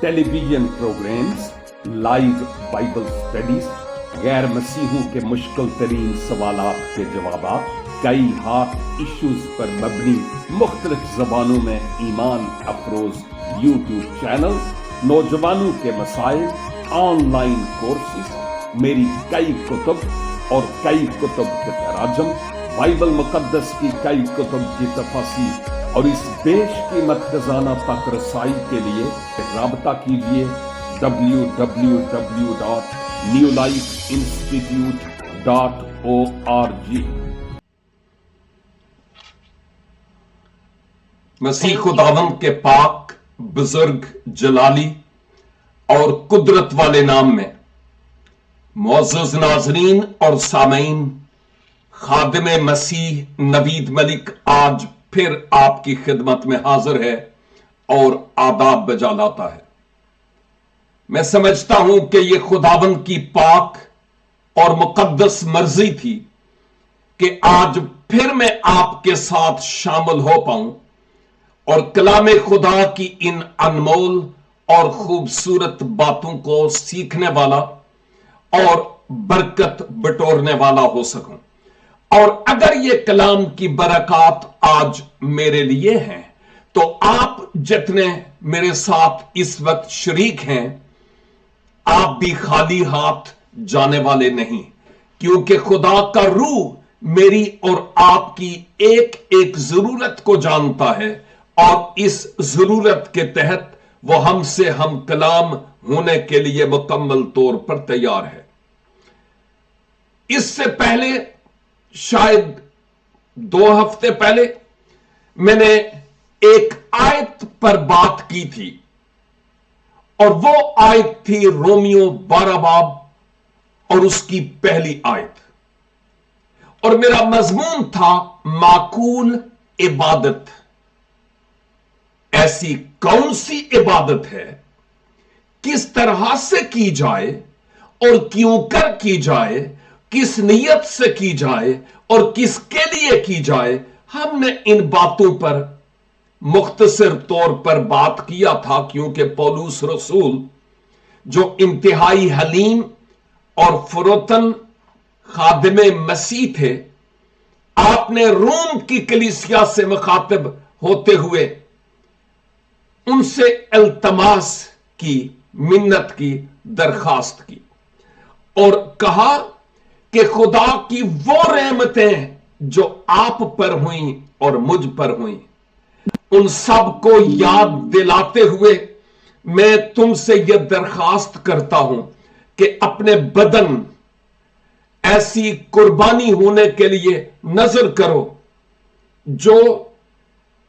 Television programs, live Bible studies, गैर मसीहों के मुश्किल तरीन सवालात के जवाब, कई हॉट इश्यूज पर मबनी मुख्तलिफ जबानों में ईमान अफरोज यूट्यूब चैनल, नौजवानों के मसाइल, ऑनलाइन कोर्सेज, मेरी कई कुतुब और कई कुतुब के तराजम, बाइबल मुकद्दस की कई कुतुब की तफसीर और इस बेशकीमत खजाना तक रसाई के लिए राबता कीजिए www.newlifeinstitute.org। मसीह खुदावंद के पाक, बुजुर्ग, जलाली और कुदरत वाले नाम में मोअज़्ज़ज़ नाज़रीन और सामईन, खादिम मसीह नवीद मलिक आज फिर आपकी खिदमत में हाजिर है और आदाब बजा लाता है। मैं समझता हूं कि यह खुदावंद की पाक और मुकद्दस मर्जी थी कि आज फिर मैं आपके साथ शामिल हो पाऊं और कलाम खुदा की इन अनमोल और खूबसूरत बातों को सीखने वाला और बरकत बटोरने वाला हो सकूं। और अगर ये कलाम की बरकत आज मेरे लिए हैं, तो आप जितने मेरे साथ इस वक्त शरीक हैं, आप भी खाली हाथ जाने वाले नहीं, क्योंकि खुदा का रूह मेरी और आपकी एक एक जरूरत को जानता है और इस जरूरत के तहत वो हमसे हम कलाम होने के लिए मुकम्मल तौर पर तैयार है। इससे पहले शायद 2 हफ्ते पहले मैंने एक आयत पर बात की थी और वो आयत थी रोमियो 12 बाब और उसकी पहली आयत, और मेरा मजमून था माकूल इबादत। ऐसी कौन सी इबादत है, किस तरह से की जाए और क्यों कर की जाए, किस नीयत से की जाए और किसके लिए की जाए। हमने इन बातों पर मुख्तसर तौर पर बात किया था, क्योंकि पौलुस रसूल जो इंतहाई हलीम और फुरतन खादिम मसीह थे, आपने रोम की कलीसिया से मुखातिब होते हुए उनसे इल्तमास की, मिन्नत की, दरखास्त की और कहा कि खुदा की वो रहमतें जो आप पर हुई और मुझ पर हुई, उन सब को याद दिलाते हुए मैं तुमसे यह दरखास्त करता हूं कि अपने बदन ऐसी कुर्बानी होने के लिए नजर करो जो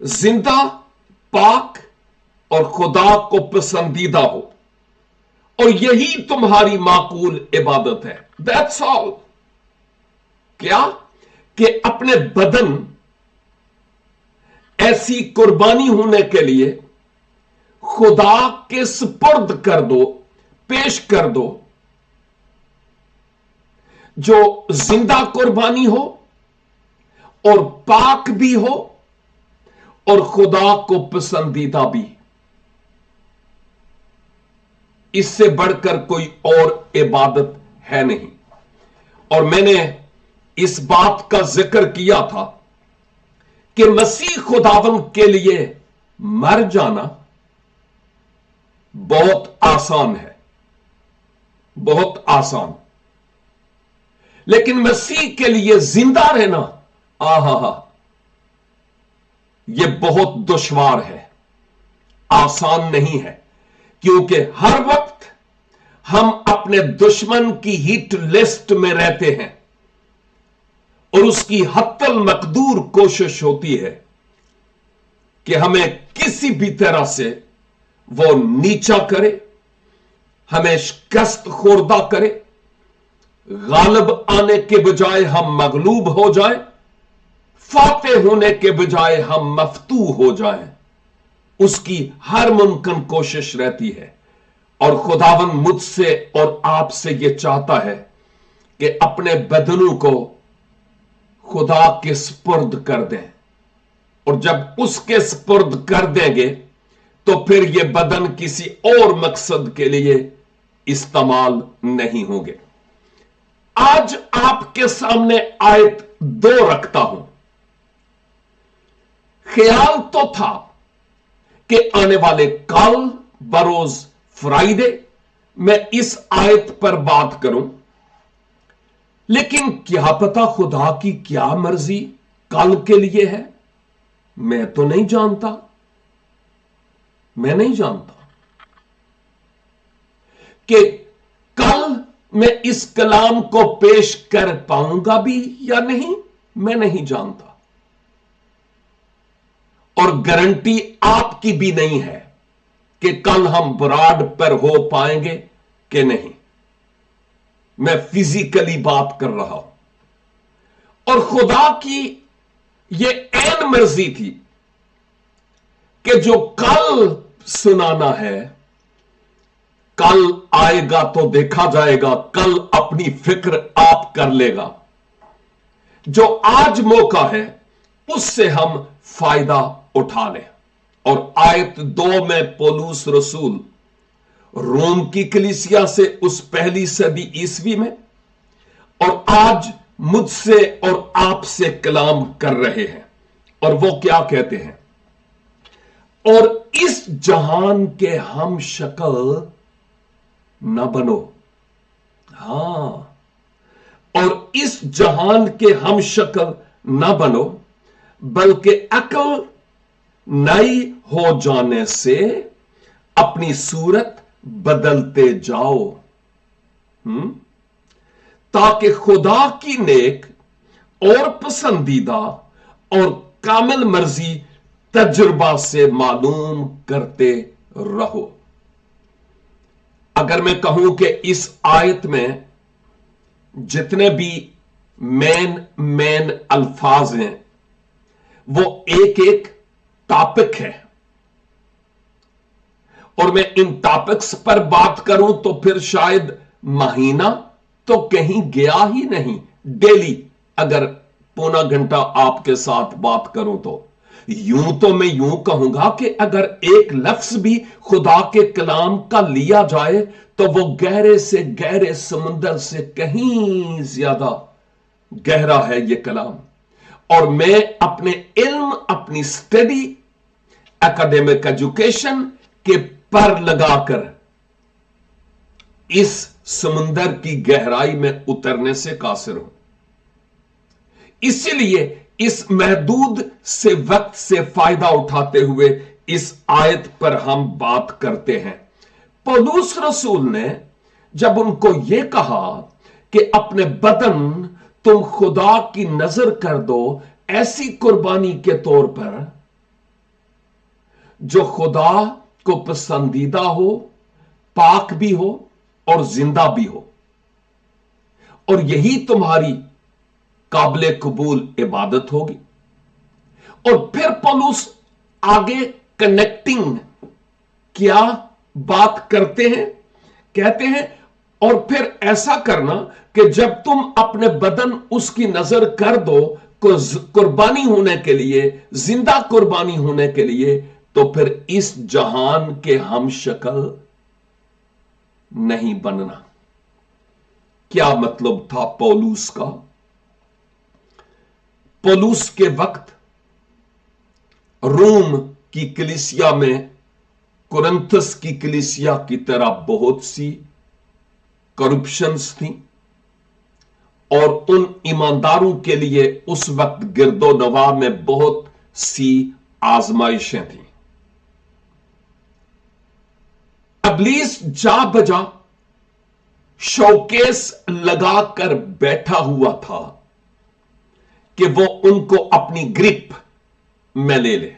जिंदा, पाक और खुदा को पसंदीदा हो, और यही तुम्हारी माकूल इबादत है। That's all. क्या कि अपने बदन ऐसी कुर्बानी होने के लिए खुदा के सुपुर्द कर दो, पेश कर दो, जो जिंदा कुर्बानी हो और पाक भी हो और खुदा को पसंदीदा भी। इससे बढ़कर कोई और इबादत है नहीं। और मैंने इस बात का जिक्र किया था कि मसीह खुदावंद के लिए मर जाना बहुत आसान है, बहुत आसान, लेकिन मसीह के लिए जिंदा रहना, आहा, यह बहुत दुश्वार है, आसान नहीं है। क्योंकि हर वक्त हम अपने दुश्मन की हिट लिस्ट में रहते हैं और उसकी हत्तल मकदूर कोशिश होती है कि हमें किसी भी तरह से वो नीचा करे, हमें शिकस्त खुर्दा करे, गालिब आने के बजाय हम मगलूब हो जाएं, फातेह होने के बजाय हम मफ्तू हो जाएं। उसकी हर मुमकिन कोशिश रहती है। और खुदावन मुझसे और आपसे यह चाहता है कि अपने बदनों को खुदा के स्पुर्द कर दें, और जब उसके स्पुर्द कर देंगे तो फिर ये बदन किसी और मकसद के लिए इस्तेमाल नहीं होंगे। आज आपके सामने आयत 2 रखता हूं। ख्याल तो था कि आने वाले कल बरोज फ्राइडे मैं इस आयत पर बात करूं, लेकिन क्या पता खुदा की क्या मर्जी कल के लिए है, मैं तो नहीं जानता। मैं नहीं जानता कि कल मैं इस कलाम को पेश कर पाऊंगा भी या नहीं, मैं नहीं जानता। और गारंटी आपकी भी नहीं है कि कल हम ब्रॉड पर हो पाएंगे कि नहीं। मैं फिजिकली बात कर रहा हूं और खुदा की यह ऐन मर्जी थी कि जो कल सुनाना है कल आएगा तो देखा जाएगा, कल अपनी फिक्र आप कर लेगा। जो आज मौका है उससे हम फायदा उठा लें। और आयत 2 में पौलुस रसूल रोम की कलीसिया से उस पहली सदी ईसवी में और आज मुझसे और आपसे कलाम कर रहे हैं। और वो क्या कहते हैं? और इस जहान के हम शक्ल न बनो। हां, और इस जहान के हम शक्ल न बनो, बल्कि अकल नई हो जाने से अपनी सूरत बदलते जाओ, ताकि खुदा की नेक और पसंदीदा और कामिल मर्जी तजुर्बा से मालूम करते रहो। अगर मैं कहूं कि इस आयत में जितने भी मेन अल्फाज हैं वो एक एक टॉपिक है, और मैं इन टॉपिक्स पर बात करूं तो फिर शायद महीना तो कहीं गया ही नहीं। डेली अगर पौना घंटा आपके साथ बात करूं तो यूं मैं यूं कहूंगा कि अगर एक लफ्ज भी खुदा के कलाम का लिया जाए तो वो गहरे से गहरे समुंदर से कहीं ज्यादा गहरा है ये कलाम। और मैं अपने इल्म, अपनी स्टडी, एकेडमिक एजुकेशन के पर लगाकर इस समुंदर की गहराई में उतरने से कासिर हूं। इसीलिए इस महदूद से वक्त से फायदा उठाते हुए इस आयत पर हम बात करते हैं। पौलुस रसूल ने जब उनको यह कहा कि अपने बदन तुम खुदा की नजर कर दो ऐसी कुर्बानी के तौर पर जो खुदा को पसंदीदा हो, पाक भी हो और जिंदा भी हो, और यही तुम्हारी काबिल कबूल इबादत होगी। और फिर पौलुस आगे कनेक्टिंग क्या बात करते हैं, कहते हैं और फिर ऐसा करना कि जब तुम अपने बदन उसकी नजर कर दो कुर्बानी होने के लिए, जिंदा कुर्बानी होने के लिए, तो फिर इस जहान के हम शक्ल नहीं बनना। क्या मतलब था पौलुस का? पौलुस के वक्त रोम की कलीसिया में कुरिन्थस की कलीसिया की तरह बहुत सी करप्शंस थी और उन ईमानदारों के लिए उस वक्त गिरदो नवा में बहुत सी आजमाइशें थी। इब्लीस जा बजा शोकेस लगाकर बैठा हुआ था कि वो उनको अपनी ग्रिप में ले ले।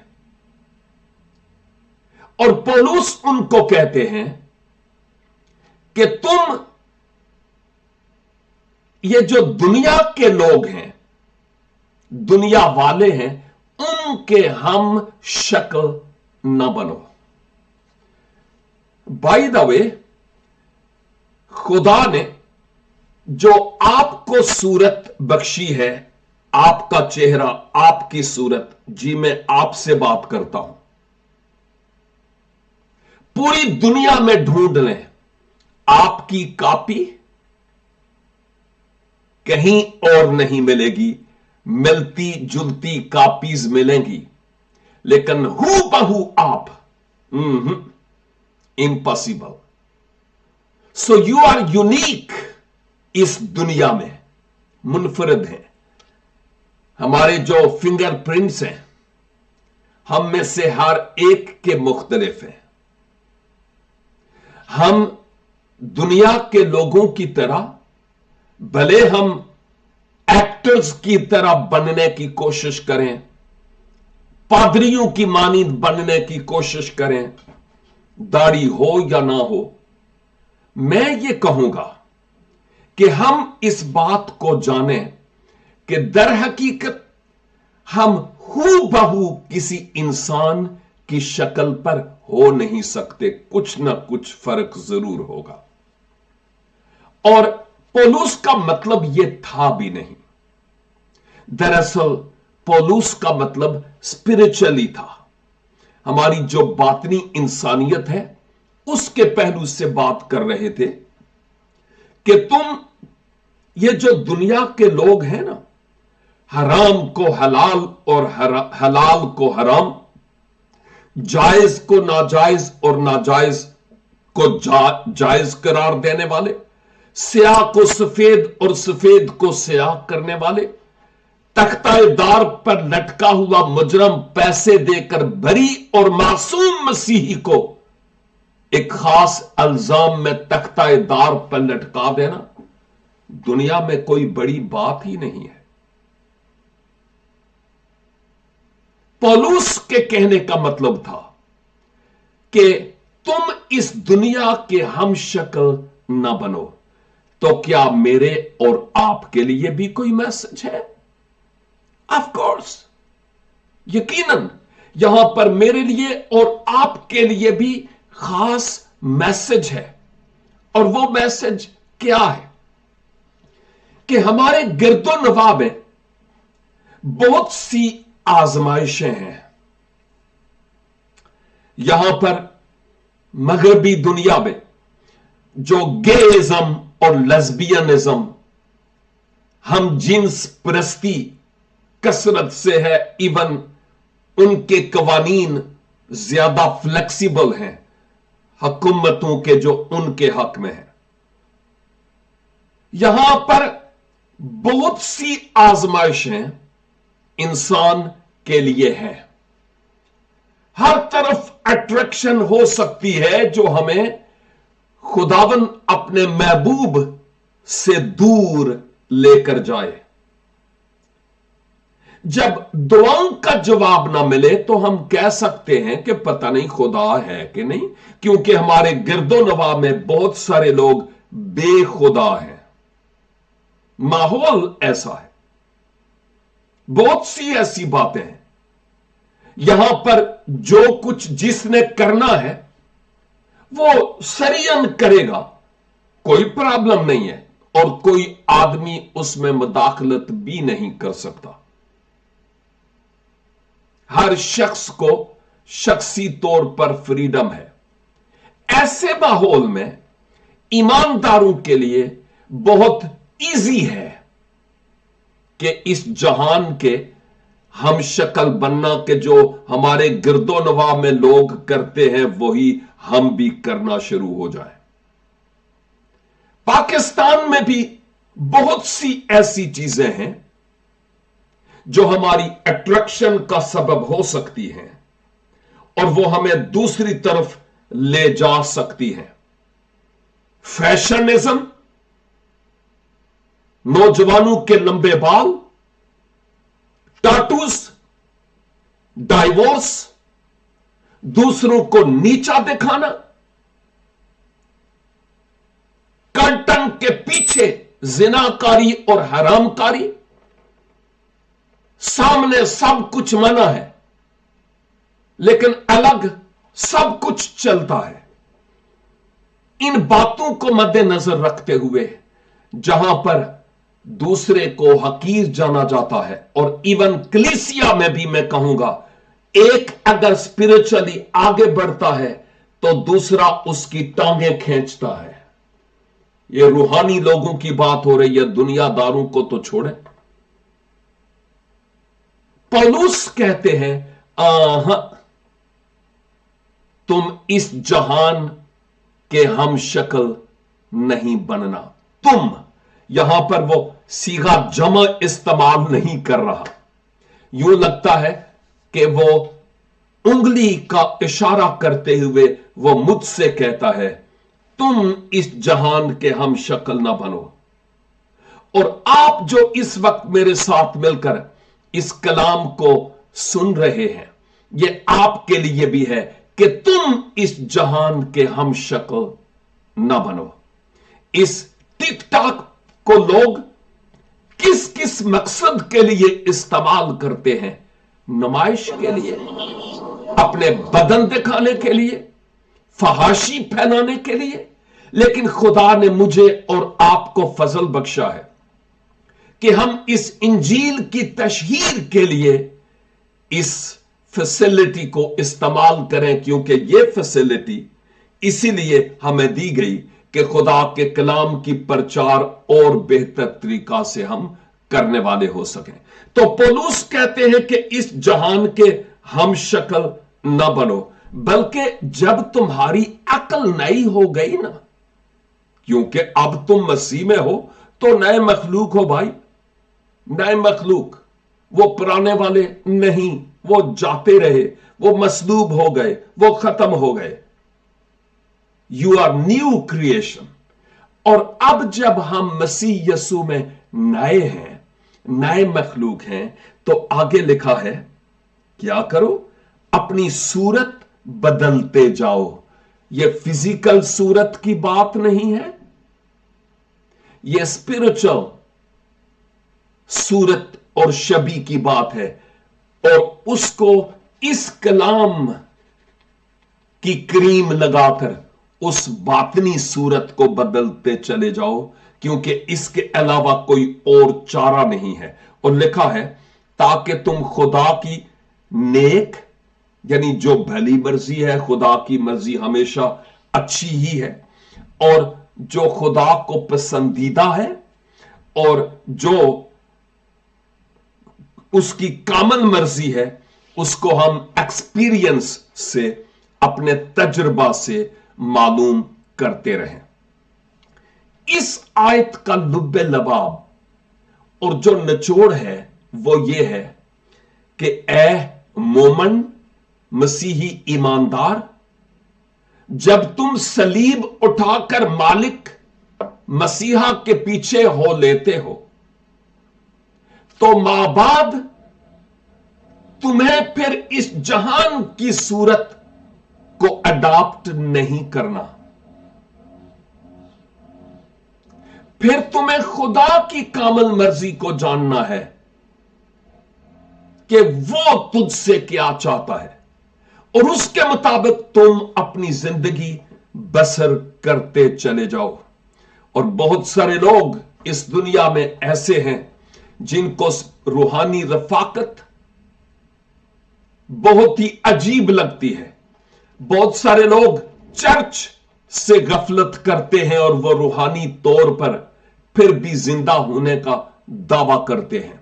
और पौलुस उनको कहते हैं कि तुम ये जो दुनिया के लोग हैं, दुनिया वाले हैं, उनके हम शक्ल न बनो। बाय द वे, खुदा ने जो आपको सूरत बख्शी है, आपका चेहरा, आपकी सूरत, जी मैं आपसे बात करता हूं, पूरी दुनिया में ढूंढ लें, आपकी कॉपी कहीं और नहीं मिलेगी। मिलती जुलती कॉपीज मिलेंगी, लेकिन हूबहू आप, impossible. So you are unique, इस दुनिया में मुनफरद हैं। हमारे जो फिंगरप्रिंट्स हैं, हम में से हर एक के मुख्तलिफ हैं। हम दुनिया के लोगों की तरह, भले हम एक्टर्स की तरह बनने की कोशिश करें, पादरियों की मानींद बनने की कोशिश करें, दाढ़ी हो या ना हो, मैं ये कहूंगा कि हम इस बात को जानें कि दर हकीकत हम हूबहू किसी इंसान की शक्ल पर हो नहीं सकते, कुछ ना कुछ फर्क जरूर होगा। और पौलुस का मतलब यह था भी नहीं। दरअसल पौलुस का मतलब स्पिरिचुअली था। हमारी जो बातनी इंसानियत है, उसके पहलू से बात कर रहे थे कि तुम, ये जो दुनिया के लोग हैं ना, हराम को हलाल और हलाल को हराम, जायज को नाजायज और नाजायज को जायज करार देने वाले, स्याह को सफेद और सफेद को स्याह करने वाले, तख्ताएदार पर लटका हुआ मुजरम पैसे देकर बरी और मासूम मसीही को एक खास अल्जाम में तख्ताएदार पर लटका देना दुनिया में कोई बड़ी बात ही नहीं है। पौलुस के कहने का मतलब था कि तुम इस दुनिया के हम शक्ल ना बनो। तो क्या मेरे और आपके लिए भी कोई मैसेज है? ऑफ कोर्स, यकीनन यहां पर मेरे लिए और आपके लिए भी खास मैसेज है। और वो मैसेज क्या है कि हमारे गिरदो नवाह में बहुत सी आजमाइशें हैं। यहां पर मगरबी दुनिया में जो गेइज्म और लेस्बियनिज्म, हम जिन्स परस्ती कसरत से है, इवन उनके कवानीन ज्यादा फ्लेक्सिबल हैं हुकूमतों के जो उनके हक में है। यहां पर बहुत सी आजमाइशें इंसान के लिए है। हर तरफ अट्रैक्शन हो सकती है जो हमें खुदावन अपने महबूब से दूर लेकर जाए। जब दुआओं का जवाब ना मिले तो हम कह सकते हैं कि पता नहीं खुदा है कि नहीं, क्योंकि हमारे गिरदो नवाह में बहुत सारे लोग बेखुदा हैं। माहौल ऐसा है, बहुत सी ऐसी बातें हैं। यहां पर जो कुछ जिसने करना है वो सरियन करेगा, कोई प्रॉब्लम नहीं है, और कोई आदमी उसमें मुदाखलत भी नहीं कर सकता। हर शख्स को शख्सी तौर पर फ्रीडम है। ऐसे माहौल में ईमानदारों के लिए बहुत इजी है कि इस जहान के हम शक्ल बनना के जो हमारे गिरदो नवाह में लोग करते हैं वही हम भी करना शुरू हो जाए। पाकिस्तान में भी बहुत सी ऐसी चीजें हैं जो हमारी अट्रैक्शन का सबब हो सकती हैं और वो हमें दूसरी तरफ ले जा सकती हैं। फैशनिज्म, नौजवानों के लंबे बाल, टाटूज, डाइवोर्स, दूसरों को नीचा दिखाना, कर्टन के पीछे जिनाकारी और हरामकारी, सामने सब कुछ मना है लेकिन अलग सब कुछ चलता है। इन बातों को मद्देनजर रखते हुए जहां पर दूसरे को हकीर जाना जाता है, और इवन कलीसिया में भी मैं कहूंगा, एक अगर स्पिरिचुअली आगे बढ़ता है तो दूसरा उसकी टांगें खींचता है। ये रूहानी लोगों की बात हो रही है, दुनियादारों को तो छोड़े। पौलुस कहते हैं आहा, तुम इस जहान के हम शक्ल नहीं बनना। तुम, यहां पर वो सीधा जमा इस्तेमाल नहीं कर रहा। यूं लगता है कि वो उंगली का इशारा करते हुए वो मुझसे कहता है, तुम इस जहान के हम शक्ल ना बनो। और आप जो इस वक्त मेरे साथ मिलकर इस कलाम को सुन रहे हैं, ये आपके लिए भी है कि तुम इस जहान के हम शक्ल ना बनो। इस टिकटॉक को लोग किस किस मकसद के लिए इस्तेमाल करते हैं? नुमाइश के लिए, अपने बदन दिखाने के लिए, फहाशी फैलाने के लिए। लेकिन खुदा ने मुझे और आपको फजल बख्शा है कि हम इस इंजील की तशहीर के लिए इस फैसिलिटी को इस्तेमाल करें, क्योंकि ये फैसिलिटी इसीलिए हमें दी गई कि खुदा के कलाम की प्रचार और बेहतर तरीका से हम करने वाले हो सकें। तो पौलुस कहते हैं कि इस जहान के हम शक्ल न बनो, बल्कि जब तुम्हारी अकल नई हो गई ना, क्योंकि अब तुम मसीह में हो तो नए मखलूक हो भाई, नए मखलूक। वो पुराने वाले नहीं, वो जाते रहे, वो मसलूब हो गए, वो खत्म हो गए। You are new creation. और अब जब हम मसीह यीशु में नए हैं, नए मखलूक हैं, तो आगे लिखा है क्या करो? अपनी सूरत बदलते जाओ। यह फिजिकल सूरत की बात नहीं है, यह स्पिरिचुअल सूरत और शबी की बात है। और उसको इस कलाम की क्रीम लगाकर उस बातनी सूरत को बदलते चले जाओ, क्योंकि इसके अलावा कोई और चारा नहीं है। और लिखा है ताकि तुम खुदा की नेक, यानी जो भली मर्जी है, खुदा की मर्जी हमेशा अच्छी ही है, और जो खुदा को पसंदीदा है, और जो उसकी कामल मर्जी है, उसको हम एक्सपीरियंस से, अपने तजुर्बा से मालूम करते रहें। इस आयत का लुब्बे लबाब और जो निचोड़ है वो ये है कि ए मोमन, मसीही ईमानदार, जब तुम सलीब उठाकर मालिक मसीहा के पीछे हो लेते हो, तो माबाद तुम्हें फिर इस जहान की सूरत को अडॉप्ट नहीं करना। फिर तुम्हें खुदा की कामल मर्जी को जानना है कि वो तुझसे क्या चाहता है, और उसके मुताबिक तुम अपनी जिंदगी बसर करते चले जाओ। और बहुत सारे लोग इस दुनिया में ऐसे हैं जिनको रूहानी रफाकत बहुत ही अजीब लगती है। बहुत सारे लोग चर्च से गफलत करते हैं और वो रूहानी तौर पर फिर भी जिंदा होने का दावा करते हैं।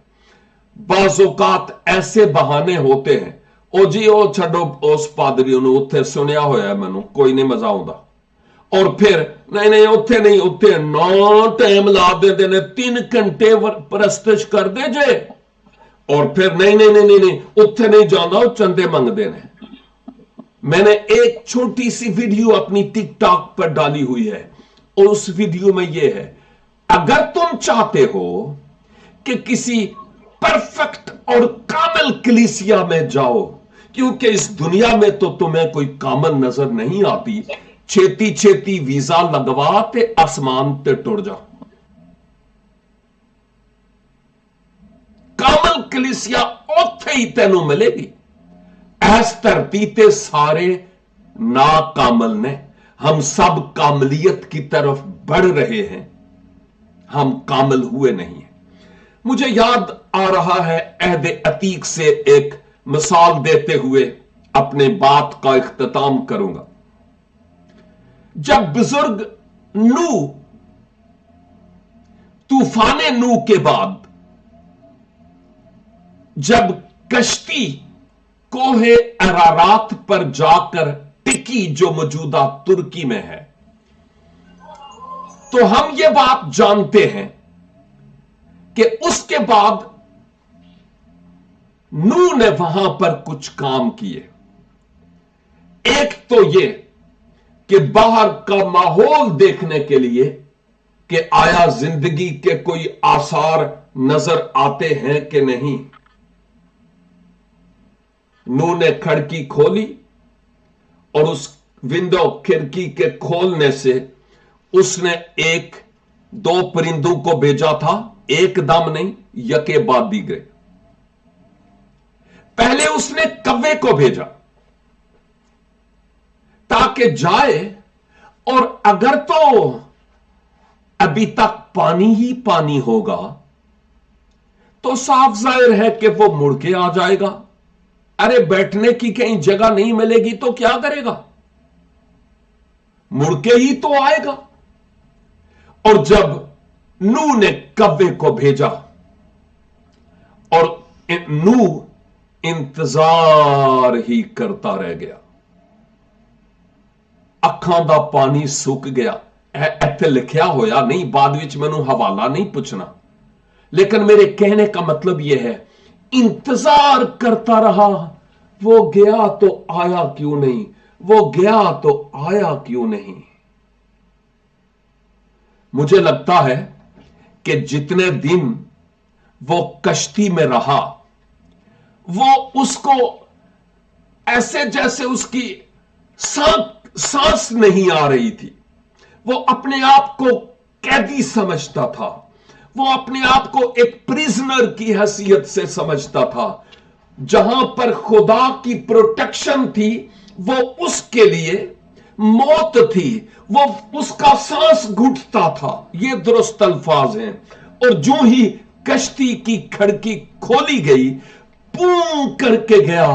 बाज़ औकात ऐसे बहाने होते हैं, ओ जी ओ छड़ो उस पादरी ने उत्थे सुनिया होया मैनू, कोई नहीं मजा आउंदा। और फिर नहीं नहीं उत्थे नहीं, उत्थे नौ टाइम ला देते ने, 3 घंटे परस्तिश कर दे जे, और फिर नहीं नहीं नहीं नहीं, नहीं उत्थे नहीं जाना, चंदे मंगते ने। मैंने एक छोटी सी वीडियो अपनी टिकटॉक पर डाली हुई है, और उस वीडियो में यह है, अगर तुम चाहते हो कि किसी परफेक्ट और कामिल कलीसिया में जाओ, क्योंकि इस दुनिया में तो तुम्हें कोई कामल नजर नहीं आती, छेती छेती वीजा लगवा ते आसमान ते टुर जा। कामल कलीसिया उत्थे ही तेनों मिलेगी। इस धरती ते सारे नाकामल ने, हम सब कामलियत की तरफ बढ़ रहे हैं, हम कामल हुए नहीं हैं। मुझे याद आ रहा है, अहद अतीक से एक मिसाल देते हुए अपने बात का इख्तिताम करूंगा। जब बुजुर्ग नू तूफान नू के बाद जब कश्ती कोहे अरारात पर जाकर टिकी, जो मौजूदा तुर्की में है, तो हम ये बात जानते हैं कि उसके बाद नूह ने वहां पर कुछ काम किए। एक तो ये कि बाहर का माहौल देखने के लिए कि आया जिंदगी के कोई आसार नजर आते हैं कि नहीं। नूह ने खिड़की खोली और उस विंडो खिड़की के खोलने से उसने एक दो परिंदों को भेजा था, एकदम नहीं, यके बाद दीगरे। पहले उसने कव्वे को भेजा ताकि जाए, और अगर तो अभी तक पानी ही पानी होगा तो साफ जाहिर है कि वो मुड़ के आ जाएगा। अरे बैठने की कहीं जगह नहीं मिलेगी तो क्या करेगा, मुड़ के ही तो आएगा। और जब नूह ने कव्वे को भेजा और नूह इंतजार ही करता रह गया, अखां दा पानी सुक गया। इत्थे लिखिया होया नहीं, बाद विच मैनू हवाला नहीं पूछना, लेकिन मेरे कहने का मतलब यह है, इंतजार करता रहा। वो गया तो आया क्यों नहीं, वो गया तो आया क्यों नहीं। मुझे लगता है कि जितने दिन वो कश्ती में रहा, वो उसको ऐसे जैसे उसकी सांस नहीं आ रही थी। वो अपने आप को कैदी समझता था, वो अपने आप को एक प्रिजनर की हैसियत से समझता था। जहां पर खुदा की प्रोटेक्शन थी वो उसके लिए मौत थी, वो उसका सांस घुटता था। ये दुरुस्त अल्फाज हैं। और जो ही कश्ती की खिड़की खोली गई, पूं करके गया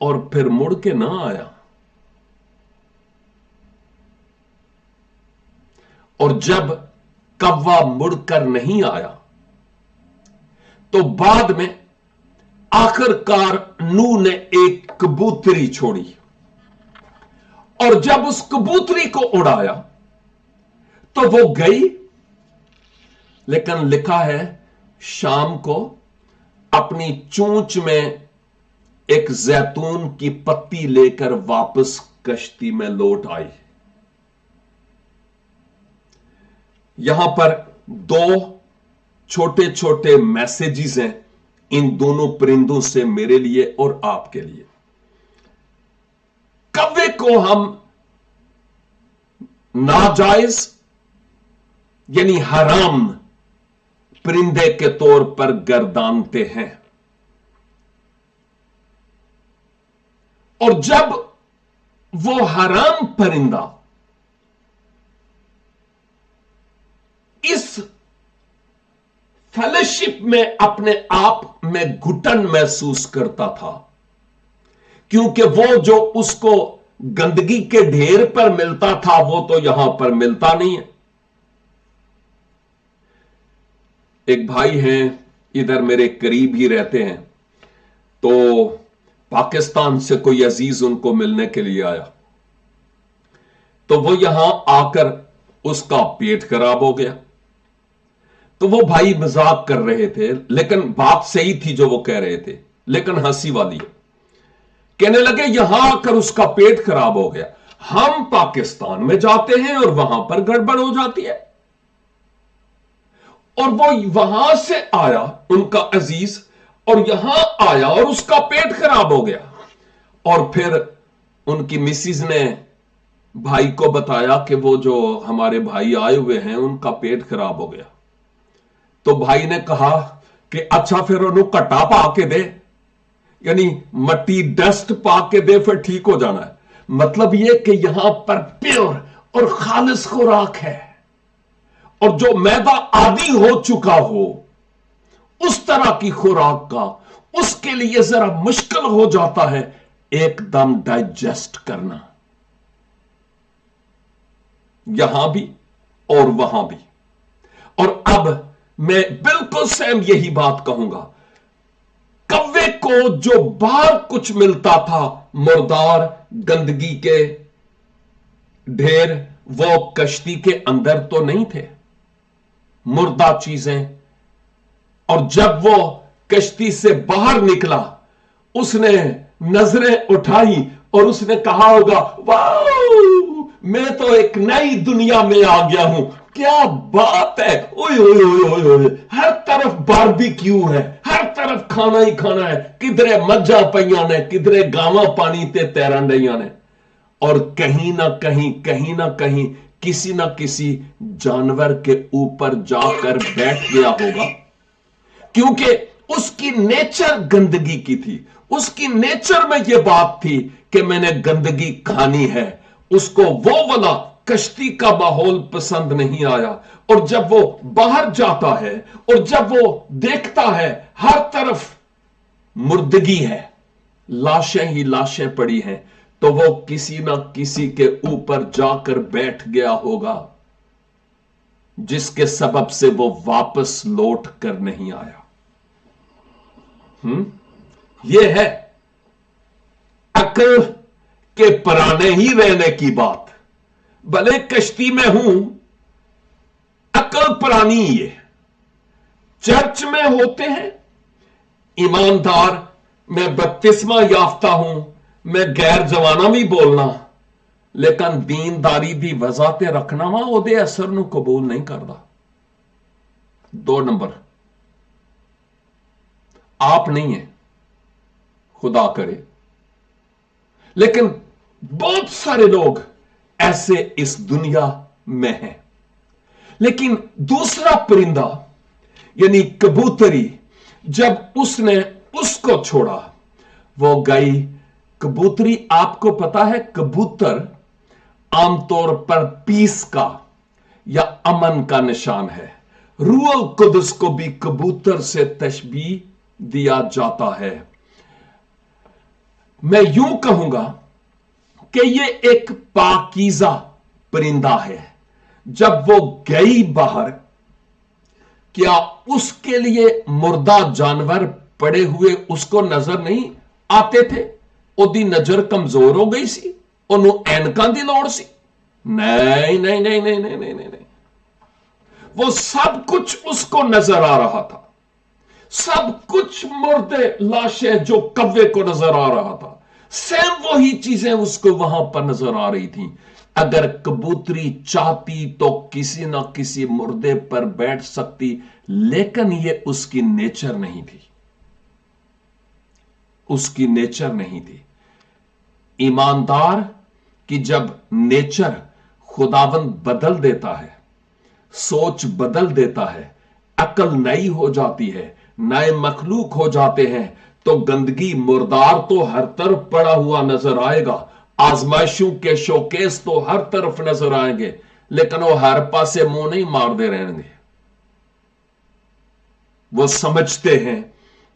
और फिर मुड़ के ना आया। और जब कव्वा मुड़कर नहीं आया तो बाद में आखिरकार नूह ने एक कबूतरी छोड़ी, और जब उस कबूतरी को उड़ाया तो वो गई, लेकिन लिखा है शाम को अपनी चोंच में एक जैतून की पत्ती लेकर वापस कश्ती में लौट आई। यहां पर दो छोटे छोटे मैसेजेस हैं इन दोनों परिंदों से, मेरे लिए और आपके लिए। कव्वे को हम नाजायज यानी हराम परिंदे के तौर पर गर्दानते हैं, और जब वो हराम परिंदा इस फेलोशिप में अपने आप में घुटन महसूस करता था, क्योंकि वो जो उसको गंदगी के ढेर पर मिलता था वो तो यहां पर मिलता नहीं है। एक भाई हैं इधर मेरे करीब ही रहते हैं, तो पाकिस्तान से कोई अजीज उनको मिलने के लिए आया, तो वो यहां आकर उसका पेट खराब हो गया। तो वो भाई मजाक कर रहे थे, लेकिन बात सही थी जो वो कह रहे थे, लेकिन हंसी वाली है। कहने लगे यहां आकर उसका पेट खराब हो गया, हम पाकिस्तान में जाते हैं और वहां पर गड़बड़ हो जाती है। और वो वहां से आया उनका अजीज, और यहां आया और उसका पेट खराब हो गया। और फिर उनकी मिसिज ने भाई को बताया कि वो जो हमारे भाई आए हुए हैं उनका पेट खराब हो गया। तो भाई ने कहा कि अच्छा फिर उन्होंने कट्टा पा के दे, यानी मट्टी डस्ट पा के दे, फिर ठीक हो जाना है। मतलब यह कि यहां पर प्योर और खालिस खुराक है, और जो मैदा आदी हो चुका हो उस तरह की खुराक का उसके लिए जरा मुश्किल हो जाता है एकदम डाइजेस्ट करना। यहां भी और वहां भी। और अब मैं बिल्कुल सेम यही बात कहूंगा, कव्वे को जो बाहर कुछ मिलता था, मुर्दार, गंदगी के ढेर, वो कश्ती के अंदर तो नहीं थे, मुर्दा चीजें। और जब वो कश्ती से बाहर निकला, उसने नजरें उठाई और उसने कहा होगा, वाह, मैं तो एक नई दुनिया में आ गया हूं, क्या बात है, ओए ओए ओए ओए ओए, हर तरफ बारबेक्यू है, हर तरफ खाना ही खाना है, किधरे मज्जा पईया ने, किधरे गावा पानी ते तैरन रही ने। और कहीं ना कहीं किसी ना किसी जानवर के ऊपर जाकर बैठ गया होगा, क्योंकि उसकी नेचर गंदगी की थी, उसकी नेचर में यह बात थी कि मैंने गंदगी खानी है। उसको वो वाला कश्ती का माहौल पसंद नहीं आया। और जब वो बाहर जाता है और जब वो देखता है हर तरफ मुर्दगी है, लाशें ही लाशें पड़ी हैं, तो वो किसी ना किसी के ऊपर जाकर बैठ गया होगा, जिसके सबब से वो वापस लौट कर नहीं आया। यह है अक्ल के पुराने ही रहने की बात। भले कश्ती में हूं, अक्ल पुरानी ही है। चर्च में होते हैं ईमानदार, मैं बपतिस्मा याफ्ता हूं, मैं गैर जवाना भी बोलना, लेकिन दीनदारी दी वजह ते रखना वा ओदे असर नूं कबूल नहीं करदा। 2 नंबर, आप नहीं है, खुदा करे, लेकिन बहुत सारे लोग ऐसे इस दुनिया में हैं। लेकिन दूसरा परिंदा यानी कबूतरी, जब उसने उसको छोड़ा, वो गई। कबूतरी, आपको पता है कबूतर आमतौर पर पीस का या अमन का निशान है। रूहुल कुद्स को भी कबूतर से तशबीह दिया जाता है। मैं यूं कहूंगा कि यह एक पाकीज़ा परिंदा है। जब वो गई बाहर, क्या उसके लिए मुर्दा जानवर पड़े हुए उसको नजर नहीं आते थे? ओदी नजर कमजोर हो गई सी, ओनू ऐनकां दी लोड़ सी? नहीं नहीं नहीं नहीं नहीं नहीं नहीं, वो सब कुछ उसको नजर आ रहा था। सब कुछ मुर्दे लाशें जो कव्वे को नजर आ रहा था, सेम वही चीजें उसको वहां पर नजर आ रही थी। अगर कबूतरी चाहती तो किसी ना किसी मुर्दे पर बैठ सकती, लेकिन यह उसकी नेचर नहीं थी, उसकी नेचर नहीं थी। ईमानदार की जब नेचर खुदावंद बदल देता है, सोच बदल देता है, अकल नई हो जाती है, नए मखलूक हो जाते हैं, तो गंदगी मुर्दार तो हर तरफ पड़ा हुआ नजर आएगा, आजमाइशों के शोकेस तो हर तरफ नजर आएंगे, लेकिन वो हर पासे मुंह नहीं मारते रहेंगे। वो समझते हैं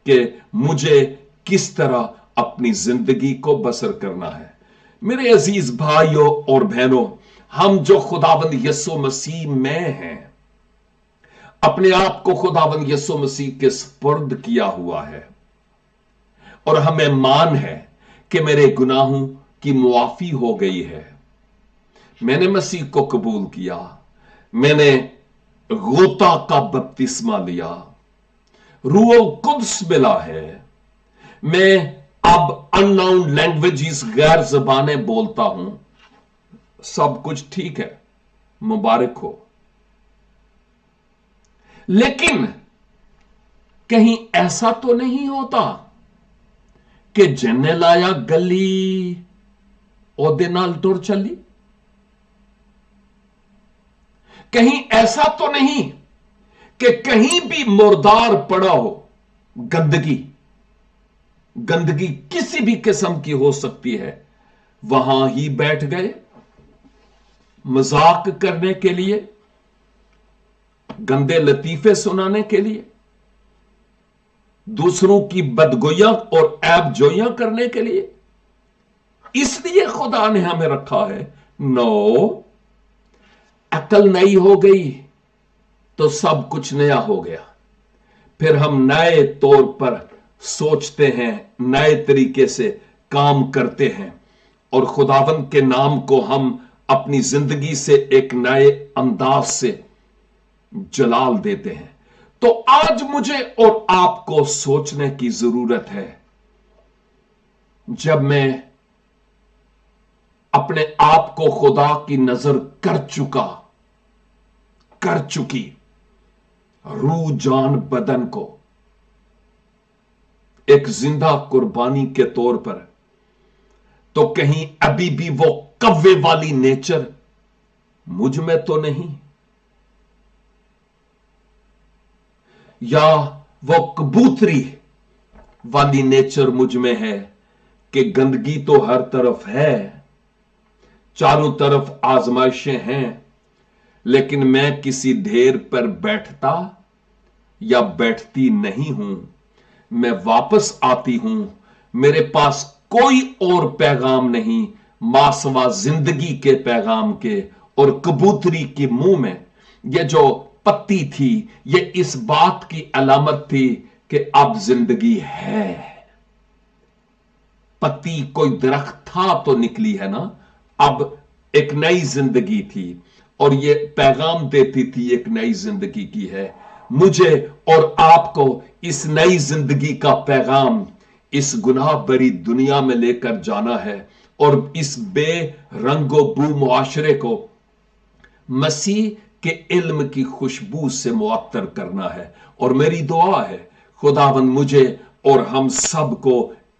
कि मुझे किस तरह अपनी जिंदगी को बसर करना है। मेरे अजीज भाइयों और बहनों, हम जो खुदावंद यीशु मसीह में हैं, अपने आप को खुदावंद यीशु मसीह के सुपुर्द किया हुआ है, और हमें मान है कि मेरे गुनाहों की मुआफी हो गई है। मैंने मसीह को कबूल किया, मैंने गोता का बपतिस्मा लिया, रूहुल कुद्स मिला है, मैं अब अननाउन लैंग्वेजेस, गैर ज़बानें बोलता हूं, सब कुछ ठीक है, मुबारक हो। लेकिन कहीं ऐसा तो नहीं होता कि जिन्ने लाया गली ओदे नाल टुर चली? कहीं ऐसा तो नहीं कि कहीं भी मुर्दार पड़ा हो, गंदगी किसी भी किस्म की हो सकती है, वहां ही बैठ गए मजाक करने के लिए, गंदे लतीफे सुनाने के लिए, दूसरों की बदगोइयां और ऐब जोइयां करने के लिए? इसलिए खुदा ने हमें रखा है? नो, अकल नई हो गई तो सब कुछ नया हो गया। फिर हम नए तौर पर सोचते हैं, नए तरीके से काम करते हैं और खुदावंद के नाम को हम अपनी जिंदगी से एक नए अंदाज से जलाल देते हैं। तो आज मुझे और आपको सोचने की जरूरत है, जब मैं अपने आप को खुदा की नजर कर चुकी रूह जान बदन को एक जिंदा कुर्बानी के तौर पर, तो कहीं अभी भी वो कव्वे वाली नेचर मुझ में तो नहीं, या वो कबूतरी वाली नेचर मुझ में है कि गंदगी तो हर तरफ है, चारों तरफ आजमाइशें हैं, लेकिन मैं किसी ढेर पर बैठता या बैठती नहीं हूं। मैं वापस आती हूं, मेरे पास कोई और पैगाम नहीं मासवा जिंदगी के पैगाम के। और कबूतरी के मुंह में ये जो पत्ती थी, ये इस बात की अलामत थी कि अब जिंदगी है। पत्ती कोई दरख्त था तो निकली है ना, अब एक नई जिंदगी थी और ये पैगाम देती थी एक नई जिंदगी की है। मुझे और आपको इस नई जिंदगी का पैगाम इस गुनाह भरी दुनिया में लेकर जाना है और इस बेरंगो बू मुआशरे को मसीह के इल्म की खुशबू से मुअत्तर करना है। और मेरी दुआ है खुदावन मुझे और हम सब को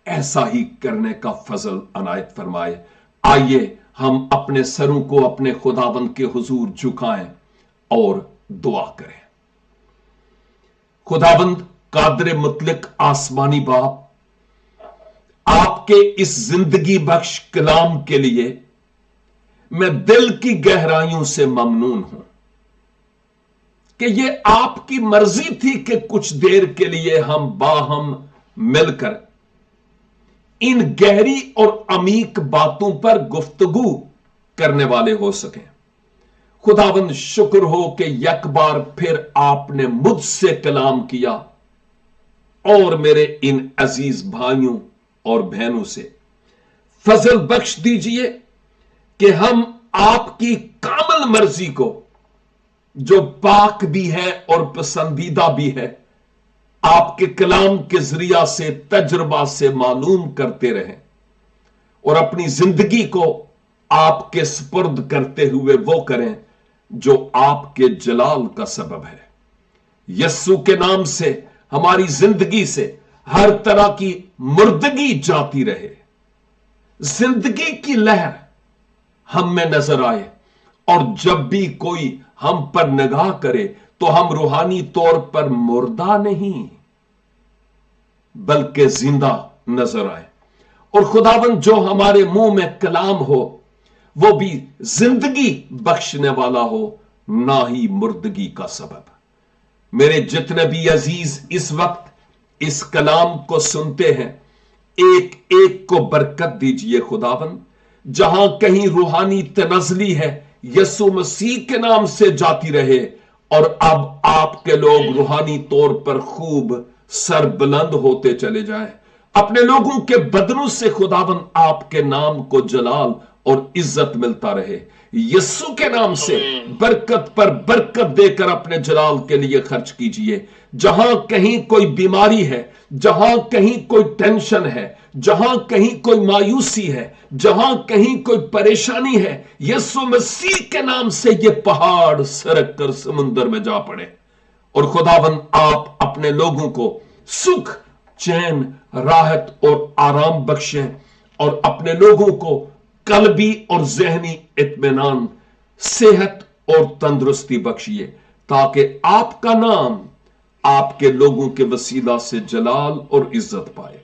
ऐसा ही करने का फजल अनायत फरमाए। आइए हम अपने सरों को अपने खुदावंद के हुजूर झुकाएं और दुआ करें। खुदावंद कादर मुतलक आसमानी बाप, आपके इस जिंदगी बख्श कलाम के लिए मैं दिल की गहराइयों से ममनून हूं कि ये आपकी मर्जी थी कि कुछ देर के लिए हम बाहम मिलकर इन गहरी और अमीक बातों पर गुफ्तगू करने वाले हो सकें। खुदावंद शुक्र हो कि एक बार फिर आपने मुझसे कलाम किया और मेरे इन अजीज भाइयों और बहनों से फजल बख्श दीजिए कि हम आपकी कामल मर्जी को, जो पाक भी है और पसंदीदा भी है, आपके कलाम के जरिया से तजुर्बा से मालूम करते रहें और अपनी जिंदगी को आपके सुपुर्द करते हुए वो करें जो आपके जलाल का सबब है। यस्सु के नाम से हमारी जिंदगी से हर तरह की मुर्दगी जाती रहे, जिंदगी की लहर हम में नजर आए और जब भी कोई हम पर निगाह करे तो हम रूहानी तौर पर मुर्दा नहीं बल्कि जिंदा नजर आए। और खुदावंद जो हमारे मुंह में कलाम हो वो भी जिंदगी बख्शने वाला हो, ना ही मुर्दगी का सबब। मेरे जितने भी अजीज इस वक्त इस कलाम को सुनते हैं, एक एक को बरकत दीजिए खुदावंद। जहां कहीं रूहानी तनज़ली है, यीशु मसीह के नाम से जाती रहे और अब आपके लोग रूहानी तौर पर खूब सरबुलंद होते चले जाएं। अपने लोगों के बदनों से खुदावंद आपके नाम को जलाल और इज्जत मिलता रहे। यीशु के नाम से बरकत पर बरकत देकर अपने जलाल के लिए खर्च कीजिए। जहां कहीं कोई बीमारी है, जहां कहीं कोई टेंशन है, जहां कहीं कोई मायूसी है, जहां कहीं कोई परेशानी है, यीशु मसीह के नाम से ये पहाड़ सरक कर समुद्र में जा पड़े। और खुदावंद आप अपने लोगों को सुख, चैन, राहत और आराम बख्शें और अपने लोगों को कल्बी और जहनी इत्मीनान, सेहत और तंदुरुस्ती बख्शिए, ताकि आपका नाम आपके लोगों के वसीला से जलाल और इज्जत पाए।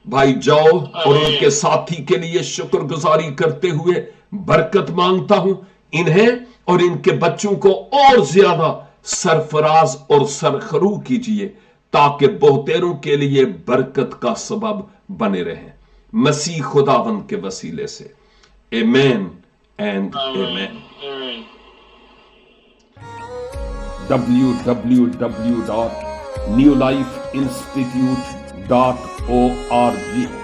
भाई जाओ और उनके साथी के लिए शुक्रगुजारी करते हुए बरकत मांगता हूं। इन्हें और इनके बच्चों को और ज्यादा सरफराज और सरखरू कीजिए, ताकि बहुतेरों के लिए बरकत का सबब बने रहें, मसीह खुदावंद के वसीले से। Amen and amen. www.newlifeinstitute.org